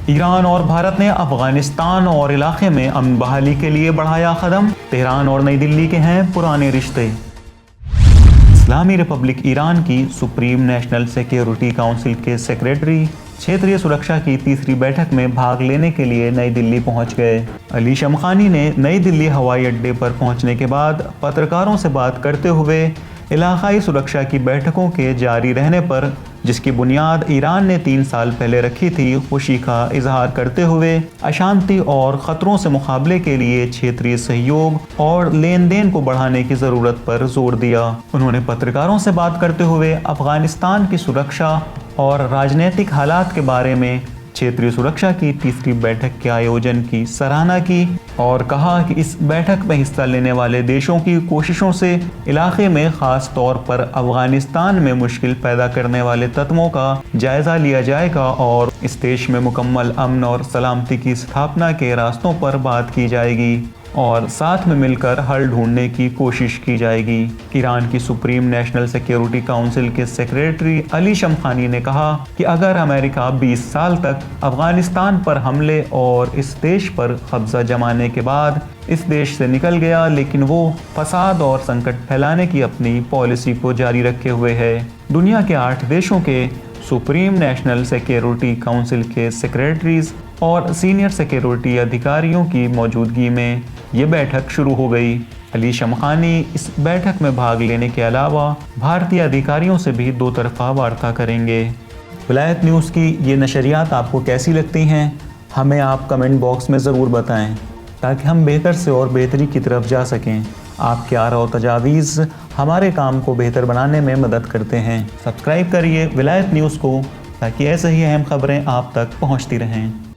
Iran और भारत ने अफगानिस्तान और इलाके में अमन बहाली के लिए बढ़ाया कदम। तेहरान और नई दिल्ली के हैं पुराने रिश्ते। इस्लामी रिपब्लिक ईरान की सुप्रीम नेशनल सिक्योरिटी काउंसिल के सेक्रेटरी क्षेत्रीय सुरक्षा की तीसरी बैठक में भाग लेने के लिए नई दिल्ली पहुंच गए। अली शमखानी ने नई दिल्ली हवाई अड्डे पर पहुंचने के बाद पत्रकारों से बात करते हुए इलाकाई सुरक्षा की बैठकों के जारी रहने पर, जिसकी बुनियाद ईरान ने 3 साल पहले रखी थी, खुशी का इजहार करते हुए अशांति और ख़तरों से मुकाबले के लिए क्षेत्रीय सहयोग और लेन देन को बढ़ाने की ज़रूरत पर जोर दिया। उन्होंने पत्रकारों से बात करते हुए अफगानिस्तान की सुरक्षा और राजनीतिक हालात के बारे में क्षेत्रीय सुरक्षा की तीसरी बैठक के आयोजन की सराहना की और कहा कि इस बैठक में हिस्सा लेने वाले देशों की कोशिशों से इलाके में ख़ास तौर पर अफगानिस्तान में मुश्किल पैदा करने वाले तत्वों का जायज़ा लिया जाएगा और इस देश में मुकम्मल अमन और सलामती की स्थापना के रास्तों पर बात की जाएगी और साथ में मिलकर हल ढूंढने की कोशिश की जाएगी। ईरान की सुप्रीम नेशनल सिक्योरिटी काउंसिल के सेक्रेटरी अली शमखानी ने कहा कि अगर अमेरिका 20 साल तक अफगानिस्तान पर हमले और इस देश पर कब्जा जमाने के बाद इस देश से निकल गया, लेकिन वो फसाद और संकट फैलाने की अपनी पॉलिसी को जारी रखे हुए है। दुनिया के 8 देशों के सुप्रीम नेशनल सिक्योरिटी काउंसिल के सेक्रेटरीज और सीनियर सिक्योरिटी अधिकारियों की मौजूदगी में ये बैठक शुरू हो गई। अली शमखानी इस बैठक में भाग लेने के अलावा भारतीय अधिकारियों से भी 2 तरफ़ा वार्ता करेंगे। विलायत न्यूज़ की ये नशरियात आपको कैसी लगती हैं, हमें आप कमेंट बॉक्स में ज़रूर बताएं ताकि हम बेहतर से और बेहतरी की तरफ जा सकें। आपके आरा और तजावीज़ हमारे काम को बेहतर बनाने में मदद करते हैं। सब्सक्राइब करिए विलायत न्यूज़ को ताकि ऐसे ही अहम खबरें आप तक पहुँचती रहें।